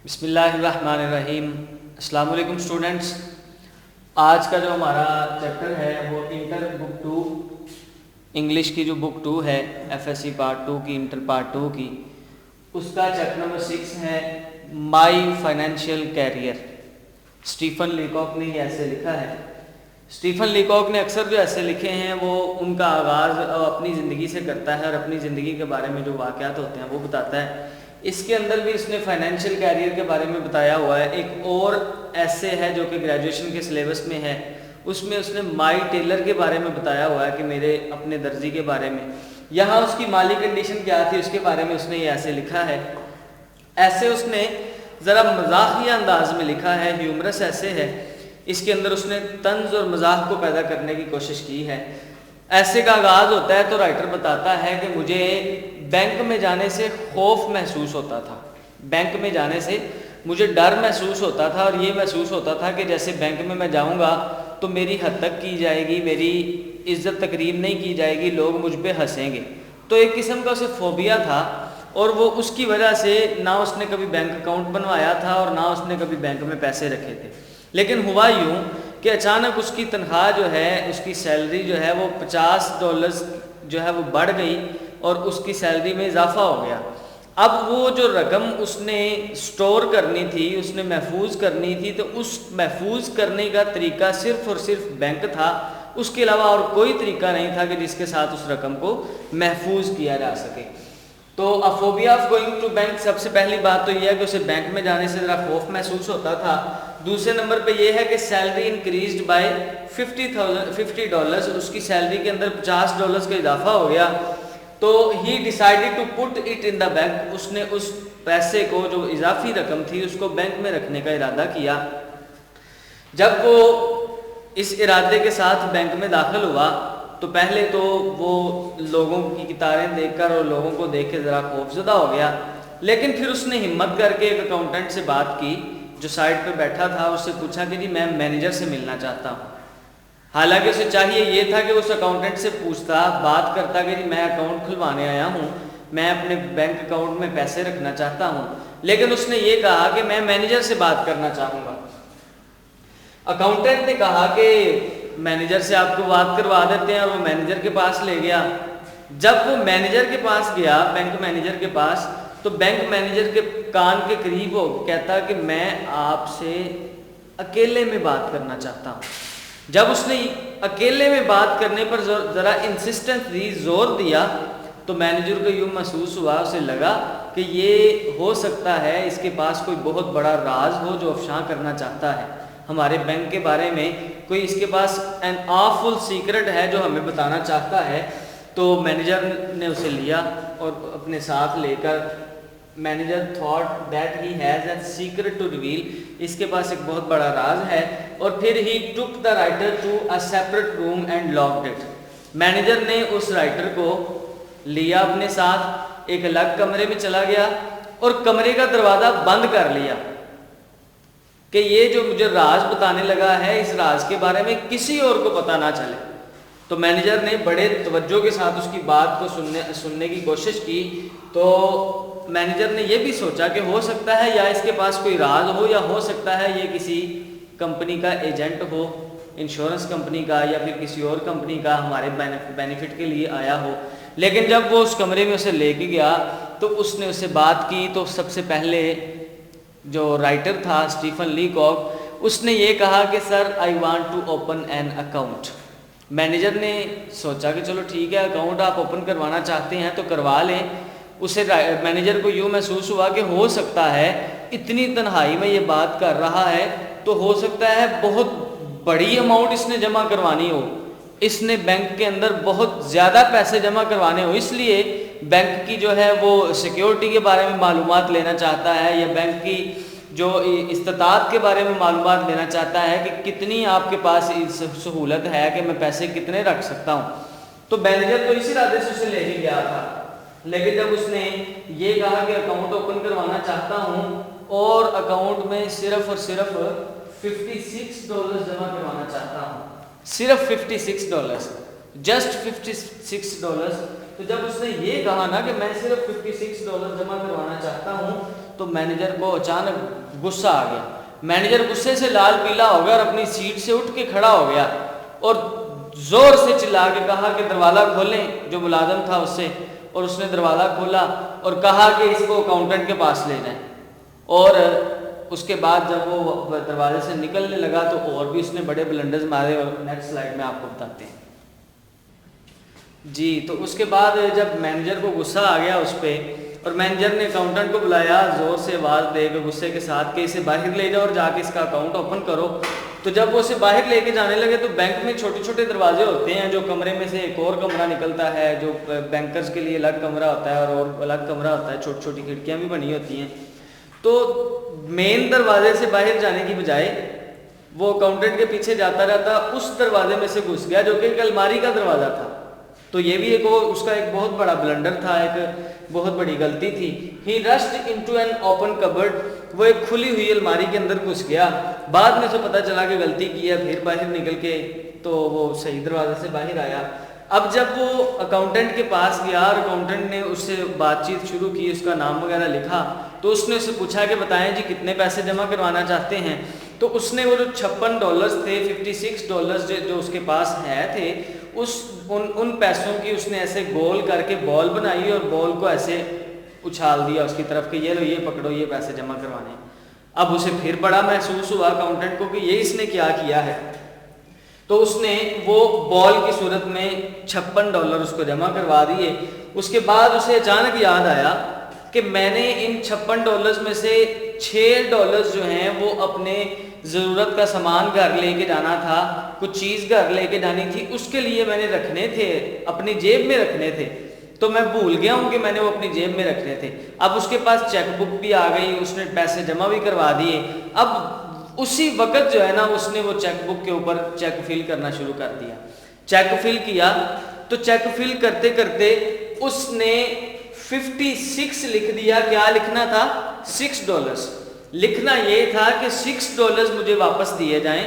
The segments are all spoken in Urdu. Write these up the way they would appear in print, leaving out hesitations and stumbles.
بسم اللہ الرحمن الرحیم۔ السلام علیکم اسٹوڈنٹس، آج کا جو ہمارا چیپٹر ہے وہ انٹر بک 2 انگلش کی جو بک 2 ہے ایف ایس سی پارٹ 2 کی، انٹر پارٹ 2 کی، اس کا چیپٹر نمبر 6 ہے مائی فائنینشیل کیریئر۔ اسٹیفن لیکوک نے یہ ایسے لکھا ہے۔ اسٹیفن لیکوک نے اکثر جو ایسے لکھے ہیں وہ ان کا آغاز اپنی زندگی سے کرتا ہے اور اپنی زندگی کے بارے میں جو واقعات ہوتے ہیں وہ بتاتا ہے۔ اس کے اندر بھی اس نے فائنینشیل کیریئر کے بارے میں بتایا ہوا ہے۔ ایک اور ایسے ہے جو کہ گریجویشن کے سلیبس میں ہے، اس میں اس نے مائی ٹیلر کے بارے میں بتایا ہوا ہے کہ میرے اپنے درزی کے بارے میں۔ یہاں اس کی مالی کنڈیشن کیا تھی اس کے بارے میں اس نے یہ ایسے لکھا ہے۔ ایسے اس نے ذرا مزاحیہ انداز میں لکھا ہے، ہیومرس ایسے ہے۔ اس کے اندر اس نے طنز اور مزاح کو پیدا کرنے کی کوشش کی ہے۔ ایسے کا آغاز ہوتا ہے تو رائٹر بتاتا ہے کہ مجھے بینک میں جانے سے خوف محسوس ہوتا تھا، بینک میں جانے سے مجھے ڈر محسوس ہوتا تھا، اور یہ محسوس ہوتا تھا کہ جیسے بینک میں میں جاؤں گا تو میری حد تک کی جائے گی، میری عزت تکریم نہیں کی جائے گی، لوگ مجھ پہ ہنسیں گے۔ تو ایک قسم کا اسے فوبیا تھا، اور وہ اس کی وجہ سے نہ اس نے کبھی بینک اکاؤنٹ بنوایا تھا اور نہ اس نے کبھی بینک میں پیسے رکھے تھے۔ لیکن ہوا یوں کہ اچانک اس کی تنخواہ جو ہے، اس کی سیلری جو ہے وہ $50 جو ہے وہ بڑھ گئی اور اس کی سیلری میں اضافہ ہو گیا۔ اب وہ جو رقم اس نے سٹور کرنی تھی، اس نے محفوظ کرنی تھی، تو اس محفوظ کرنے کا طریقہ صرف اور صرف بینک تھا، اس کے علاوہ اور کوئی طریقہ نہیں تھا کہ جس کے ساتھ اس رقم کو محفوظ کیا جا سکے۔ تو phobia of going to bank, سب سے پہلی بات تو یہ ہے کہ اسے بینک میں جانے سے ذرا خوف محسوس ہوتا تھا۔ دوسرے نمبر پہ یہ ہے کہ سیلری انکریزڈ بائی $50، اس کی سیلری کے اندر $50 کا اضافہ ہو گیا۔ تو he decided to put it in the bank, اس نے اس پیسے کو جو اضافی رقم تھی اس کو بینک میں رکھنے کا ارادہ کیا۔ جب وہ اس ارادے کے ساتھ بینک میں داخل ہوا تو پہلے تو وہ لوگوں کی قطاریں دیکھ کر اور لوگوں کو دیکھ کے ذرا خوف زدہ ہو گیا، لیکن پھر اس نے ہمت کر کے ایک اکاؤنٹنٹ سے بات کی جو سائٹ پہ بیٹھا تھا، اس سے پوچھا کہ جی میں مینیجر سے ملنا چاہتا ہوں۔ حالانکہ اسے چاہیے یہ تھا کہ اس اکاؤنٹنٹ سے پوچھتا، بات کرتا کہ جی میں اکاؤنٹ کھلوانے آیا ہوں، میں اپنے بینک اکاؤنٹ میں پیسے رکھنا چاہتا ہوں، لیکن اس نے یہ کہا کہ میں مینیجر سے بات کرنا چاہوں گا۔ اکاؤنٹنٹ نے کہا کہ مینیجر سے آپ کو بات کروا دیتے ہیں، اور وہ مینیجر کے پاس لے گیا۔ جب وہ مینیجر کے پاس گیا، بینک مینیجر کے پاس، تو بینک مینیجر کے کان کے قریب ہو کہتا کہ میں آپ سے اکیلے میں بات کرنا چاہتا ہوں۔ جب اس نے اکیلے میں بات کرنے پر ذرا انسسٹنس دی، زور دیا، تو مینیجر کو یوں محسوس ہوا، اسے لگا کہ یہ ہو سکتا ہے اس کے پاس کوئی بہت بڑا راز ہو جو افشاں کرنا چاہتا ہے ہمارے بینک کے بارے میں، کوئی اس کے پاس این آفل سیکرٹ ہے جو ہمیں بتانا چاہتا ہے۔ تو مینیجر نے اسے لیا اور اپنے ساتھ لے کر، manager thought that he has a secret to reveal, اس کے پاس ایک بہت بڑا راز ہے، اور پھر he took the writer to a separate room and locked it. Manager نے اس رائٹر کو لیا اپنے ساتھ، ایک الگ کمرے میں چلا گیا اور کمرے کا دروازہ بند کر لیا کہ یہ جو مجھے راز بتانے لگا ہے اس راز کے بارے میں کسی اور کو پتہ نہ چلے۔ تو مینیجر نے بڑے توجہ کے ساتھ اس کی بات کو سننے کی کوشش کی۔ تو مینیجر نے یہ بھی سوچا کہ ہو سکتا ہے یا اس کے پاس کوئی راز ہو، یا ہو سکتا ہے یہ کسی کمپنی کا ایجنٹ ہو، انشورنس کمپنی کا یا پھر کسی اور کمپنی کا، ہمارے بینیفٹ کے لیے آیا ہو۔ لیکن جب وہ اس کمرے میں اسے لے کے گیا تو اس نے اسے بات کی، تو سب سے پہلے جو رائٹر تھا اسٹیفن لیکوک، اس نے یہ کہا کہ sir I want to open an account. Manager نے سوچا کہ چلو ٹھیک ہے، اکاؤنٹ آپ اوپن کروانا چاہتے ہیں تو کروا لیں۔ اسے مینیجر کو یوں محسوس ہوا کہ ہو سکتا ہے اتنی تنہائی میں یہ بات کر رہا ہے تو ہو سکتا ہے بہت بڑی اماؤنٹ اس نے جمع کروانی ہو، اس نے بینک کے اندر بہت زیادہ پیسے جمع کروانے ہو، اس لیے بینک کی جو ہے وہ سیکیورٹی کے بارے میں معلومات لینا چاہتا ہے، یا بینک کی جو استطاعت کے بارے میں معلومات لینا چاہتا ہے کہ کتنی آپ کے پاس سہولت ہے کہ میں پیسے کتنے رکھ سکتا ہوں۔ تو مینیجر تو اسی ارادے سے اسے لے کے گیا تھا، لیکن جب اس نے یہ کہا کہ اکاؤنٹ اوپن کروانا چاہتا ہوں اور اکاؤنٹ میں صرف اور صرف $56 جمع کروانا چاہتا ہوں، صرف $56، جسٹ $56، تو جب اس نے یہ کہا نا کہ میں صرف $56 جمع کروانا چاہتا ہوں، تو مینیجر کو اچانک غصہ آ گیا. مینیجر غصے سے لال پیلا ہو گیا اور اپنی سیٹ سے اٹھ کے کھڑا ہو گیا اور زور سے چلا کے کہا کہ دروازہ کھولیں, جو ملازم تھا اس سے, اور اس نے دروازہ کھولا اور کہا کہ اس کو اکاؤنٹنٹ کے پاس لے جائیں. اور اس کے بعد جب وہ دروازے سے نکلنے لگا تو اور بھی اس نے بڑے بلنڈرز مارے, اور نیکسٹ سلائیڈ میں آپ کو بتاتے ہیں. جی, تو اس کے بعد جب مینیجر کو غصہ آ گیا اس پہ, اور مینیجر نے اکاؤنٹنٹ کو بلایا زور سے آواز دے کے غصے کے ساتھ کہ اسے باہر لے جاؤ اور جا کے اس کا اکاؤنٹ اوپن کرو. تو جب وہ اسے باہر لے کے جانے لگے تو بینک میں چھوٹے چھوٹے دروازے ہوتے ہیں, جو کمرے میں سے ایک اور کمرہ نکلتا ہے, جو بینکرز کے لیے الگ کمرہ ہوتا ہے اور الگ کمرہ ہوتا ہے, چھوٹی چھوٹی کھڑکیاں بھی بنی ہوتی ہیں. تو مین دروازے سے باہر جانے کی بجائے وہ اکاؤنٹنٹ کے پیچھے جاتا رہتا, اس دروازے میں سے گھس گیا جو کہ ایک الماری کا دروازہ تھا. تو یہ بھی اس کا ایک بہت بڑا بلنڈر تھا, ایک بہت بڑی غلطی تھی. ہی رشڈ انٹو این اوپن کبرڈ, وہ ایک کھلی ہوئی الماری کے اندر گھس گیا. بعد میں سے پتہ چلا کہ غلطی کی ہے, پھر باہر نکل کے تو وہ صحیح دروازے سے باہر آیا. اب جب وہ اکاؤنٹنٹ کے پاس گیا اور اکاؤنٹنٹ نے اس سے بات چیت شروع کی, اس کا نام وغیرہ لکھا, تو اس نے اسے پوچھا کہ بتائیں جی کتنے پیسے جمع کروانا چاہتے ہیں. تو اس نے وہ جو $56 تھے, $56 جو اس کے پاس تھے, ان پیسوں کی اس نے ایسے گول کر کے بال بنائی اور بال کو ایسے اچھال دیا اس کی طرف کہ یہ لو, یہ پکڑو, یہ پیسے جمع کروانے. اب اسے پھر بڑا محسوس ہوا اکاؤنٹنٹ کو کہ یہ اس نے کیا ہے. تو اس نے وہ بال کی صورت میں $56 اس کو جمع کروا دیے. اس کے بعد اسے اچانک یاد آیا کہ میں نے ان $56 میں سے $6 جو ہیں وہ اپنے ضرورت کا سامان گھر لے کے جانا تھا, کچھ چیز گھر لے کے جانی تھی, اس کے لیے میں نے رکھنے تھے, اپنی جیب میں رکھنے تھے. تو میں بھول گیا ہوں کہ میں نے وہ اپنی جیب میں رکھنے تھے. اب اس کے پاس چیک بک بھی آ گئی, اس نے پیسے جمع بھی کروا دیے. اب اسی وقت جو ہے نا اس نے وہ چیک بک کے اوپر چیک فل کرنا شروع کر دیا. چیک فل کیا تو چیک فل کرتے کرتے اس نے 56 لکھ دیا. کیا لکھنا تھا؟ $6. لکھنا یہ تھا کہ $6 مجھے واپس دیے جائیں,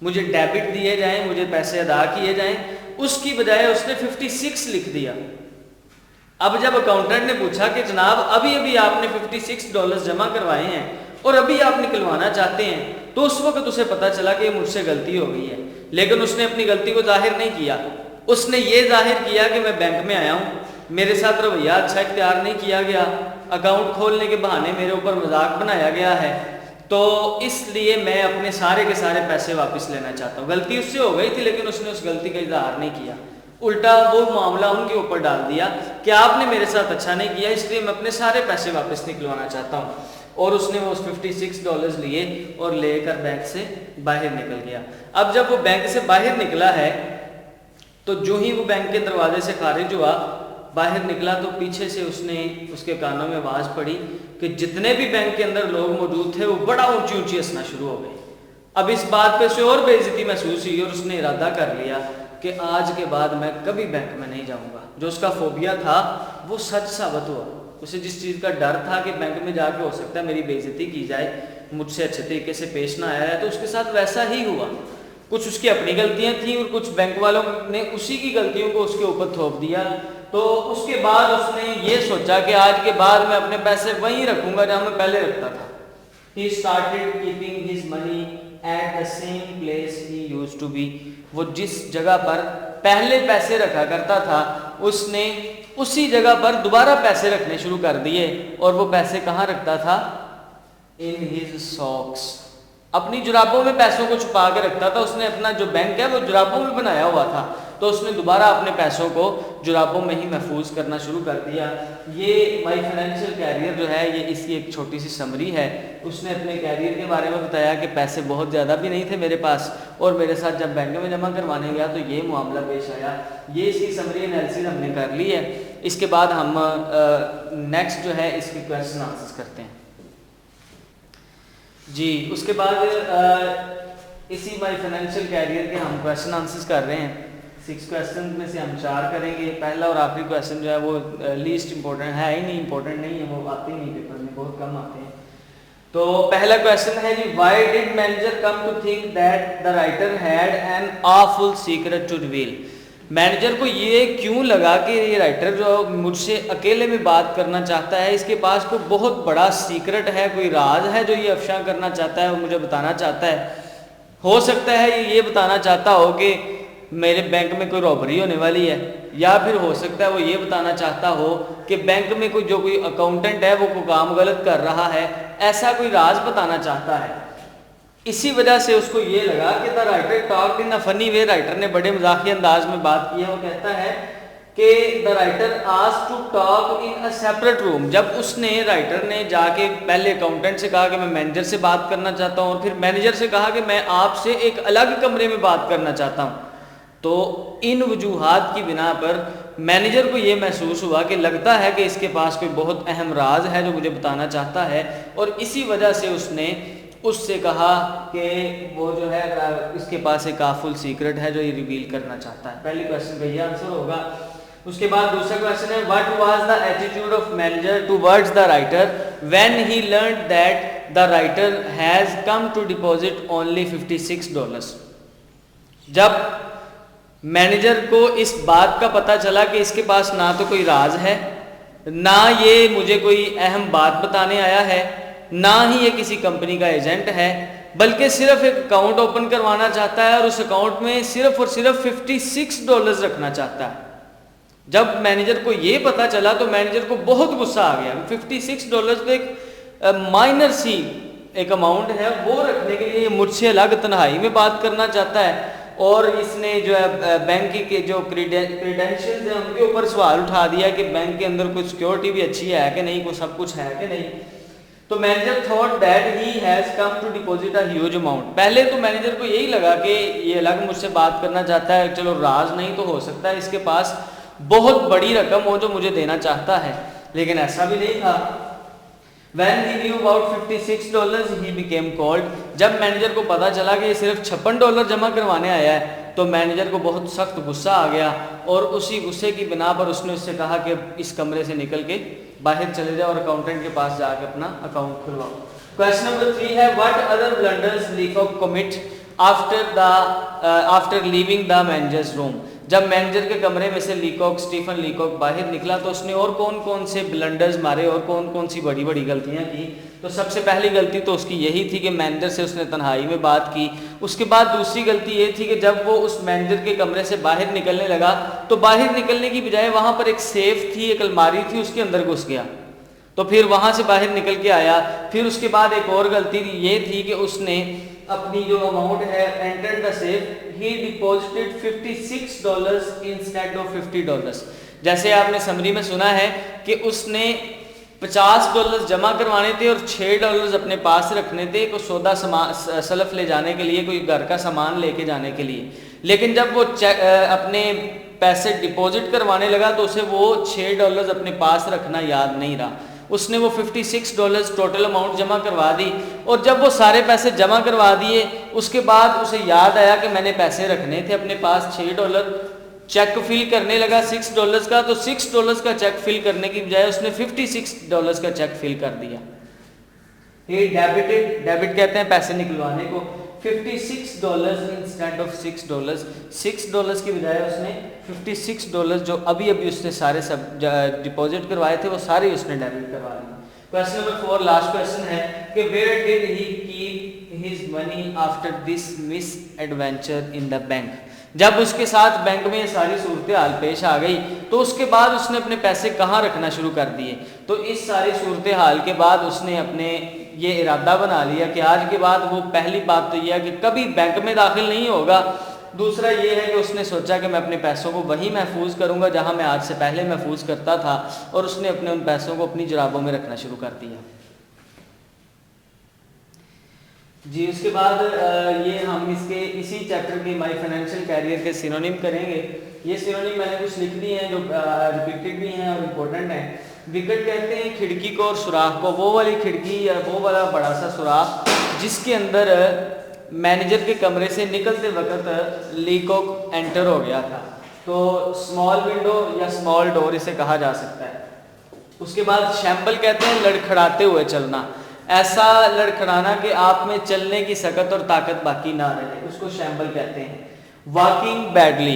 مجھے ڈیبٹ دیے جائیں, مجھے پیسے ادا کیے جائیں. اس کی بجائے اس نے 56 لکھ دیا. اب جب اکاؤنٹنٹ نے پوچھا کہ جناب ابھی آپ نے $56 جمع کروائے ہیں اور ابھی آپ نکلوانا چاہتے ہیں, تو اس وقت اسے پتا چلا کہ مجھ سے غلطی ہو گئی ہے. لیکن اس نے اپنی غلطی کو ظاہر نہیں کیا. اس نے یہ ظاہر کیا کہ میں بینک میں آیا ہوں, میرے ساتھ رویہ اچھا اختیار نہیں کیا گیا, اکاؤنٹ کھولنے کے بہانے میرے اوپر مذاق بنایا گیا ہے, تو اس لیے میں اپنے سارے کے سارے پیسے واپس لینا چاہتا ہوں. غلطی اس سے ہو گئی تھی لیکن اس نے اس غلطی کا اظہار نہیں کیا, الٹا وہ معاملہ ان کے اوپر ڈال دیا کہ آپ نے میرے ساتھ اچھا نہیں کیا, اس لیے میں اپنے سارے پیسے واپس نکلوانا چاہتا ہوں. اور اس نے وہ $56 لیے اور لے کر بینک سے باہر نکل گیا. اب جب وہ بینک سے باہر نکلا ہے تو جو ہی وہ بینک کے دروازے سے خارج ہوا, باہر نکلا, تو پیچھے سے اس نے اس کے کانوں میں آواز پڑی کہ جتنے بھی بینک کے اندر لوگ موجود تھے وہ بڑا اونچی ہنسنا شروع ہو گئے. اب اس بات پہ اسے اور بے عزتی محسوس ہوئی اور اس نے ارادہ کر لیا کہ آج کے بعد میں کبھی بینک میں نہیں جاؤں گا. جو اس کا فوبیا تھا وہ سچ ثابت ہوا. اسے جس چیز کا ڈر تھا کہ بینک میں جا کے ہو سکتا ہے میری بے عزتی کی جائے, مجھ سے اچھے طریقے سے پیش نہ آیا ہے, تو اس کے ساتھ ویسا ہی ہوا. کچھ اس کی اپنی غلطیاں تھیں اور کچھ بینک والوں نے اسی کی غلطیوں کو اس کے اوپر تھوپ دیا. تو اس کے بعد اس نے یہ سوچا کہ آج کے بعد میں اپنے پیسے وہیں رکھوں گا جہاں میں پہلے رکھتا تھا. He started keeping his money at the same place he used to be. وہ جس جگہ پر پہلے پیسے رکھا کرتا تھا اس نے اسی جگہ پر دوبارہ پیسے رکھنے شروع کر دیے. اور وہ پیسے کہاں رکھتا تھا؟ In his socks. اپنی جرابوں میں پیسوں کو چھپا کے رکھتا تھا. اس نے اپنا جو بینک ہے وہ جرابوں میں بنایا ہوا تھا, تو اس نے دوبارہ اپنے پیسوں کو جرابوں میں ہی محفوظ کرنا شروع کر دیا. یہ مائی فائنینشیل کیریئر جو ہے یہ اس کی ایک چھوٹی سی سمری ہے. اس نے اپنے کیریئر کے بارے میں بتایا کہ پیسے بہت زیادہ بھی نہیں تھے میرے پاس, اور میرے ساتھ جب بینک میں جمع کروانے گیا تو یہ معاملہ پیش آیا. یہ اس کی سمری انالیسس ہم نے کر لی ہے. اس کے بعد ہم نیکسٹ جو ہے اس کی کویسچن آنسر کرتے ہیں. جی, اس کے بعد اسی مائی فائنینشیل کیریئر کے ہم کویسچن آنسر کر رہے ہیں. 6 کویسچن میں سے ہم 4 کریں گے. پہلا اور آخری کویسچن جو ہے وہ لیسٹ امپورٹنٹ ہے ہی نہیں, امپورٹنٹ نہیں ہے, وہ آتے نہیں پیپر میں, بہت کم آتے ہیں. تو پہلا کویسچن ہے ji, why did manager come to think that the writer had an awful secret to reveal. Manager کو یہ کیوں لگا کہ یہ رائٹر جو مجھ سے اکیلے میں بات کرنا چاہتا ہے، اس کے پاس کوئی بہت بڑا سیکرٹ ہے، کوئی راز ہے جو یہ افشا کرنا چاہتا ہے، وہ مجھے بتانا چاہتا ہے. ہو سکتا ہے یہ بتانا چاہتا ہو کہ میرے بینک میں کوئی رابری ہونے والی ہے، یا پھر ہو سکتا ہے وہ یہ بتانا چاہتا ہو کہ بینک میں کوئی اکاؤنٹنٹ ہے وہ کوئی کام غلط کر رہا ہے، ایسا کوئی راز بتانا چاہتا ہے. اسی وجہ سے اس کو یہ لگا کہ دا رائٹر ٹاکڈ ان اے فنی وے. رائٹر نے بڑے مزاحیہ انداز میں بات کی ہے. وہ کہتا ہے کہ the writer asked to talk in a separate room. جب اس نے رائٹر نے جا کے پہلے اکاؤنٹنٹ سے کہا کہ میں مینیجر سے بات کرنا چاہتا ہوں، اور پھر مینیجر سے کہا کہ میں آپ سے ایک الگ کمرے میں بات کرنا چاہتا ہوں، تو ان وجوہات کی بنا پر مینیجر کو یہ محسوس ہوا کہ لگتا ہے کہ اس کے پاس کوئی بہت اہم راز ہے جو مجھے بتانا چاہتا ہے، اور اسی وجہ سے اس نے اس سے کہا کہ وہ جو ہے اس کے پاس ایک کافل سیکرٹ ہے جو یہ ریویل کرنا چاہتا ہے. پہلی کوشچن کا یہ آنسر ہوگا. اس کے بعد دوسرا کوشچن ہے what was the attitude of manager towards the writer when he learned that the writer has come to deposit only $56. جب مینیجر کو اس بات کا پتہ چلا کہ اس کے پاس نہ تو کوئی راز ہے، نہ یہ مجھے کوئی اہم بات بتانے آیا ہے، نہ ہی یہ کسی کمپنی کا ایجنٹ ہے، بلکہ صرف ایک اکاؤنٹ اوپن کروانا چاہتا ہے اور اس اکاؤنٹ میں صرف اور صرف $56 رکھنا چاہتا ہے. جب مینیجر کو یہ پتہ چلا تو مینیجر کو بہت غصہ آ گیا. $56 تو ایک مائنر سی ایک اماؤنٹ ہے، وہ رکھنے کے لیے مجھ سے الگ تنہائی میں بات کرنا چاہتا ہے، اور اس نے جو ہے بینک کے جو کریڈینشیلز ہیں ان کے اوپر سوال اٹھا دیا کہ بینک کے اندر کوئی سیکیورٹی بھی اچھی ہے کہ نہیں، کوئی سب کچھ ہے کہ نہیں. تو manager thought that he has come to deposit a huge amount. پہلے تو مینیجر کو یہی لگا کہ یہ الگ مجھ سے بات کرنا چاہتا ہے، چلو راز نہیں تو ہو سکتا ہے اس کے پاس بہت بڑی رقم ہو جو مجھے دینا چاہتا ہے، لیکن ایسا بھی نہیں تھا. When he knew about $56 he became cold. جب مینیجر کو پتا چلا کہ یہ صرف $56 جمع کروانے آیا ہے تو مینیجر کو بہت سخت غصہ آ گیا، اور اسی غصے کی بنا پر اس نے اس سے کہا کہ اس کمرے سے نکل کے باہر چلے جاؤ اور اکاؤنٹنٹ کے پاس جا کے اپنا اکاؤنٹ کھلواؤ. کویسچن نمبر 3 ہے what other blunders لیکوک commit after leaving the manager's room. جب مینیجر کے کمرے میں سے اسٹیفن لیکوک باہر نکلا تو اس نے اور کون کون سے بلنڈرز مارے اور کون کون سی بڑی بڑی غلطیاں کی. تو سب سے پہلی غلطی تو اس کی یہی تھی کہ مینیجر سے اس نے تنہائی میں بات کی. اس کے بعد دوسری غلطی یہ تھی کہ جب وہ اس مینیجر کے کمرے سے باہر نکلنے لگا تو باہر نکلنے کی بجائے وہاں پر ایک سیف تھی، ایک الماری تھی، اس کے اندر گھس گیا، تو پھر وہاں سے باہر نکل کے آیا. پھر اس کے بعد ایک اور غلطی یہ تھی کہ اس نے اپنی جو اماؤنٹ ہے entered the safe, he deposited $56 instead of $50. جیسے آپ نے سمری میں سنا ہے کہ اس نے $50 جمع کروانے تھے اور $6 اپنے پاس رکھنے تھے، کوئی سودا سلف لے جانے کے لیے، کوئی گھر کا سامان لے کے جانے کے لیے. لیکن جب وہ اپنے پیسے ڈپازٹ کروانے لگا تو اسے وہ $6 اپنے پاس رکھنا یاد نہیں رہا. اس نے وہ $56 ٹوٹل اماؤنٹ جمع کروا دی، اور جب وہ سارے پیسے جمع کروا دیے اس کے بعد اسے یاد آیا کہ میں نے پیسے رکھنے تھے اپنے پاس $6. چیک فل کرنے لگا $6 کا، تو $6 کا چیک فل کرنے کی بجائے اس نے $56 کا چیک فل کر دیا. یہ ڈیبٹ کہتے ہیں پیسے نکلوانے کو. $56 انسٹیڈ آف $6 کی بجائے اس نے $56 جو ابھی اس نے سارے سب ڈپازٹ کروائے تھے وہ سارے اس نے ڈیبٹ کروا لیے. کویسچن نمبر 4 لاسٹ کویسچن ہے کہ where did he keep his money after this misadventure in the bank. جب اس کے ساتھ بینک میں یہ ساری صورتحال پیش آ گئی تو اس کے بعد اس نے اپنے پیسے کہاں رکھنا شروع کر دیے. تو اس ساری صورتحال کے بعد اس نے اپنے یہ ارادہ بنا لیا کہ آج کے بعد وہ پہلی بات تو یہ ہے کہ کبھی بینک میں داخل نہیں ہوگا. دوسرا یہ ہے کہ اس نے سوچا کہ میں اپنے پیسوں کو وہیں محفوظ کروں گا جہاں میں آج سے پہلے محفوظ کرتا تھا، اور اس نے اپنے ان پیسوں کو اپنی جرابوں میں رکھنا شروع کر دیا. جی اس کے بعد یہ ہم اس کے اسی چیپٹر کے مائی فائنینشیل کیریئر کے سینونیم کریں گے. یہ سینونیم میں نے کچھ لکھ دی ہیں جو ریپیٹڈ بھی ہیں اور امپورٹنٹ ہیں. وکٹ کہتے ہیں کھڑکی کو اور سوراخ کو، وہ والی کھڑکی یا وہ والا بڑا سا سوراخ جس کے اندر مینیجر کے کمرے سے نکلتے وقت لیکوک انٹر ہو گیا تھا. تو اسمال ونڈو یا اسمال ڈور اسے کہا جا سکتا ہے. اس کے بعد شیمبل کہتے ہیں لڑکھڑاتے ہوئے چلنا، ایسا لڑکھڑانا کہ آپ میں چلنے کی سکت اور طاقت باقی نہ رہے، اس کو شیمبل کہتے ہیں. Walking badly,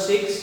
6